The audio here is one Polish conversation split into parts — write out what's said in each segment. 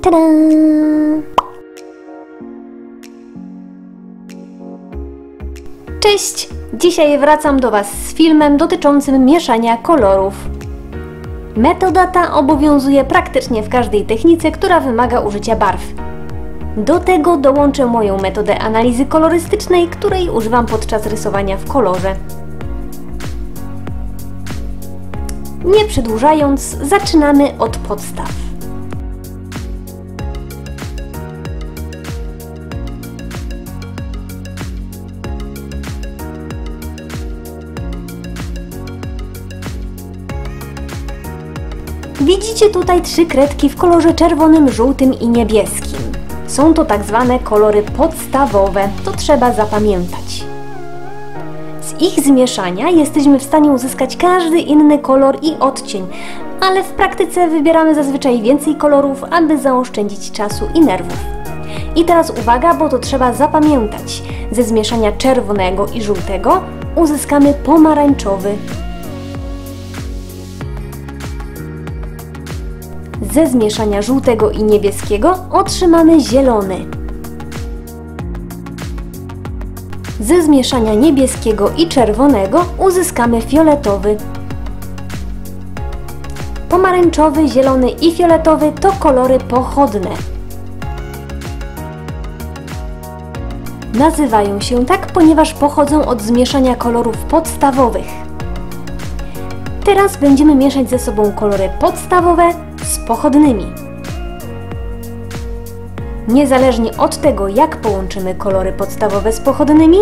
Tada! Cześć! Dzisiaj wracam do Was z filmem dotyczącym mieszania kolorów. Metoda ta obowiązuje praktycznie w każdej technice, która wymaga użycia barw. Do tego dołączę moją metodę analizy kolorystycznej, której używam podczas rysowania w kolorze. Nie przedłużając, zaczynamy od podstaw. Widzicie tutaj 3 kredki w kolorze czerwonym, żółtym i niebieskim. Są to tak zwane kolory podstawowe, to trzeba zapamiętać. Z ich zmieszania jesteśmy w stanie uzyskać każdy inny kolor i odcień, ale w praktyce wybieramy zazwyczaj więcej kolorów, aby zaoszczędzić czasu i nerwów. I teraz uwaga, bo to trzeba zapamiętać. Ze zmieszania czerwonego i żółtego uzyskamy pomarańczowy. Ze zmieszania żółtego i niebieskiego otrzymamy zielony. Ze zmieszania niebieskiego i czerwonego uzyskamy fioletowy. Pomarańczowy, zielony i fioletowy to kolory pochodne. Nazywają się tak, ponieważ pochodzą od zmieszania kolorów podstawowych. Teraz będziemy mieszać ze sobą kolory podstawowe z pochodnymi. Niezależnie od tego, jak połączymy kolory podstawowe z pochodnymi,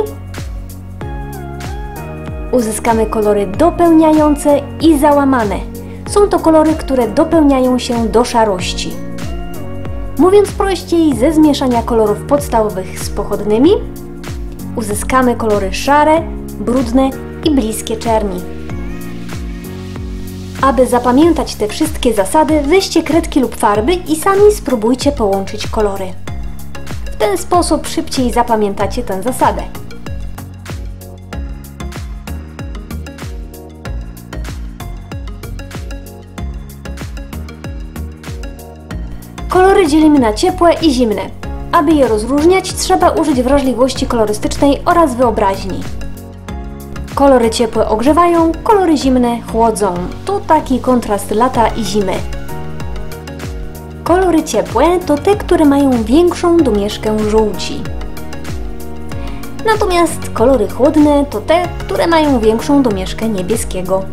uzyskamy kolory dopełniające i załamane. Są to kolory, które dopełniają się do szarości. Mówiąc prościej, ze zmieszania kolorów podstawowych z pochodnymi uzyskamy kolory szare, brudne i bliskie czerni. Aby zapamiętać te wszystkie zasady, weźcie kredki lub farby i sami spróbujcie połączyć kolory. W ten sposób szybciej zapamiętacie tę zasadę. Kolory dzielimy na ciepłe i zimne. Aby je rozróżniać, trzeba użyć wrażliwości kolorystycznej oraz wyobraźni. Kolory ciepłe ogrzewają, kolory zimne chłodzą. To taki kontrast lata i zimy. Kolory ciepłe to te, które mają większą domieszkę żółci. Natomiast kolory chłodne to te, które mają większą domieszkę niebieskiego.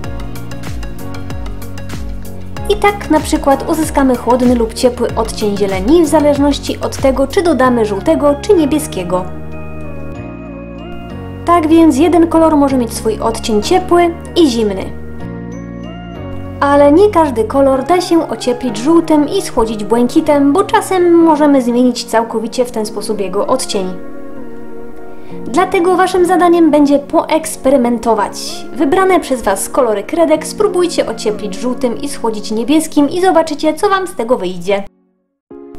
I tak na przykład uzyskamy chłodny lub ciepły odcień zieleni w zależności od tego, czy dodamy żółtego czy niebieskiego. Tak więc jeden kolor może mieć swój odcień ciepły i zimny. Ale nie każdy kolor da się ocieplić żółtym i schłodzić błękitem, bo czasem możemy zmienić całkowicie w ten sposób jego odcień. Dlatego Waszym zadaniem będzie poeksperymentować. Wybrane przez Was kolory kredek spróbujcie ocieplić żółtym i schłodzić niebieskim i zobaczycie, co Wam z tego wyjdzie.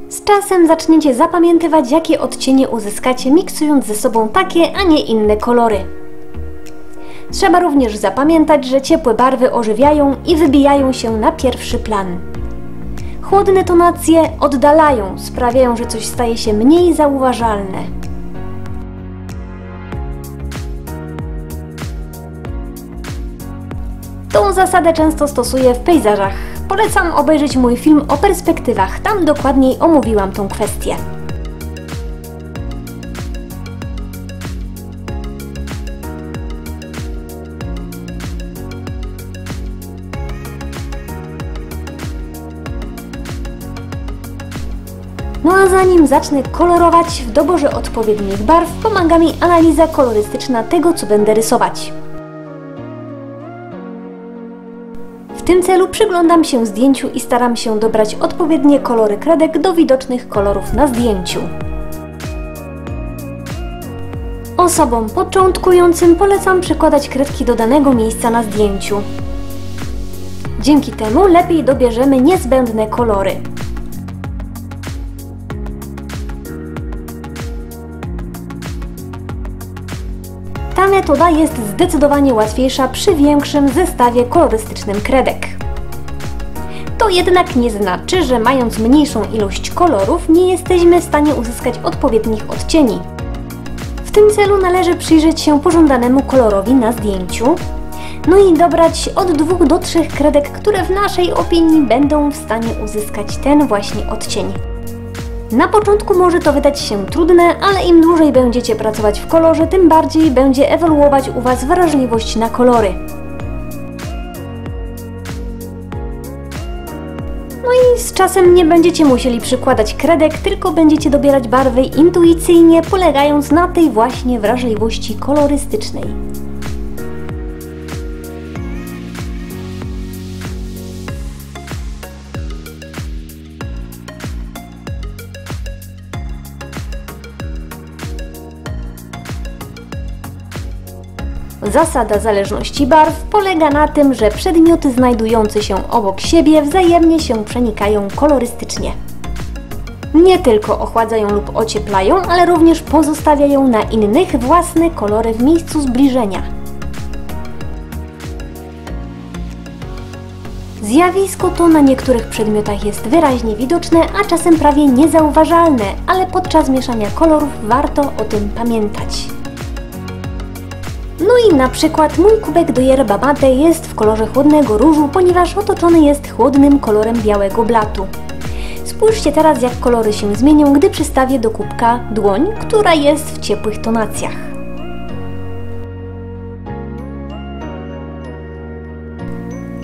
Z czasem zaczniecie zapamiętywać, jakie odcienie uzyskacie, miksując ze sobą takie, a nie inne kolory. Trzeba również zapamiętać, że ciepłe barwy ożywiają i wybijają się na pierwszy plan. Chłodne tonacje oddalają, sprawiają, że coś staje się mniej zauważalne. Tą zasadę często stosuję w pejzażach. Polecam obejrzeć mój film o perspektywach, tam dokładniej omówiłam tą kwestię. No a zanim zacznę kolorować, w doborze odpowiednich barw pomaga mi analiza kolorystyczna tego, co będę rysować. W tym celu przyglądam się zdjęciu i staram się dobrać odpowiednie kolory kredek do widocznych kolorów na zdjęciu. Osobom początkującym polecam przykładać kredki do danego miejsca na zdjęciu. Dzięki temu lepiej dobierzemy niezbędne kolory. Ta metoda jest zdecydowanie łatwiejsza przy większym zestawie kolorystycznym kredek. To jednak nie znaczy, że mając mniejszą ilość kolorów nie jesteśmy w stanie uzyskać odpowiednich odcieni. W tym celu należy przyjrzeć się pożądanemu kolorowi na zdjęciu, no i dobrać od 2 do 3 kredek, które w naszej opinii będą w stanie uzyskać ten właśnie odcień. Na początku może to wydać się trudne, ale im dłużej będziecie pracować w kolorze, tym bardziej będzie ewoluować u Was wrażliwość na kolory. No i z czasem nie będziecie musieli przykładać kredek, tylko będziecie dobierać barwy intuicyjnie, polegając na tej właśnie wrażliwości kolorystycznej. Zasada zależności barw polega na tym, że przedmioty znajdujące się obok siebie wzajemnie się przenikają kolorystycznie. Nie tylko ochładzają lub ocieplają, ale również pozostawiają na innych własne kolory w miejscu zbliżenia. Zjawisko to na niektórych przedmiotach jest wyraźnie widoczne, a czasem prawie niezauważalne, ale podczas mieszania kolorów warto o tym pamiętać. No i na przykład mój kubek do yerba mate jest w kolorze chłodnego różu, ponieważ otoczony jest chłodnym kolorem białego blatu. Spójrzcie teraz, jak kolory się zmienią, gdy przystawię do kubka dłoń, która jest w ciepłych tonacjach.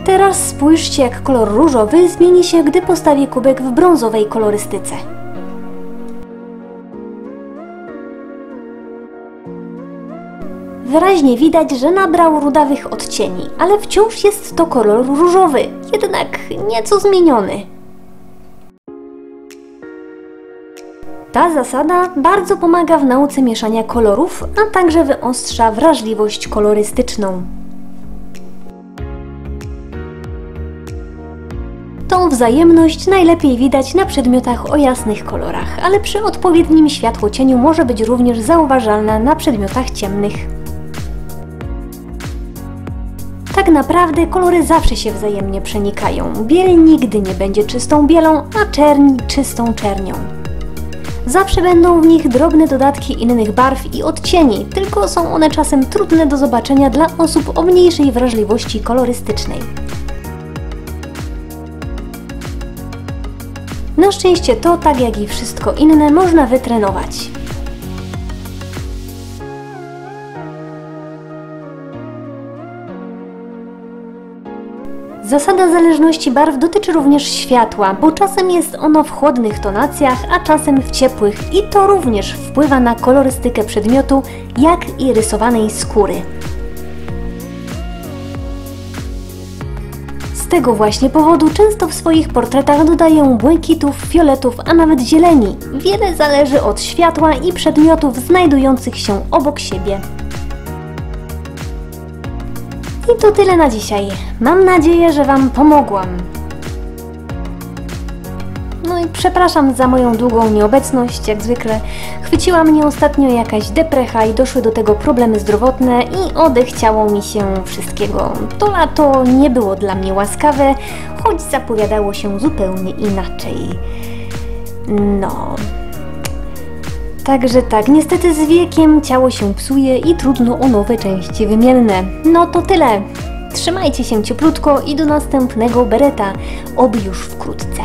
Teraz spójrzcie, jak kolor różowy zmieni się, gdy postawię kubek w brązowej kolorystyce. Wyraźnie widać, że nabrał rudawych odcieni, ale wciąż jest to kolor różowy, jednak nieco zmieniony. Ta zasada bardzo pomaga w nauce mieszania kolorów, a także wyostrza wrażliwość kolorystyczną. Tą wzajemność najlepiej widać na przedmiotach o jasnych kolorach, ale przy odpowiednim światłocieniu może być również zauważalna na przedmiotach ciemnych. Tak naprawdę kolory zawsze się wzajemnie przenikają. Biel nigdy nie będzie czystą bielą, a czerń czystą czernią. Zawsze będą w nich drobne dodatki innych barw i odcieni, tylko są one czasem trudne do zobaczenia dla osób o mniejszej wrażliwości kolorystycznej. Na szczęście to, tak jak i wszystko inne, można wytrenować. Zasada zależności barw dotyczy również światła, bo czasem jest ono w chłodnych tonacjach, a czasem w ciepłych i to również wpływa na kolorystykę przedmiotu, jak i rysowanej skóry. Z tego właśnie powodu często w swoich portretach dodaję błękitów, fioletów, a nawet zieleni. Wiele zależy od światła i przedmiotów znajdujących się obok siebie. I to tyle na dzisiaj. Mam nadzieję, że Wam pomogłam. No i przepraszam za moją długą nieobecność, jak zwykle. Chwyciła mnie ostatnio jakaś deprecha i doszły do tego problemy zdrowotne i odechciało mi się wszystkiego. To lato nie było dla mnie łaskawe, choć zapowiadało się zupełnie inaczej. No... Także tak, niestety z wiekiem ciało się psuje i trudno o nowe części wymienne. No to tyle. Trzymajcie się cieplutko i do następnego bereta, oby już wkrótce.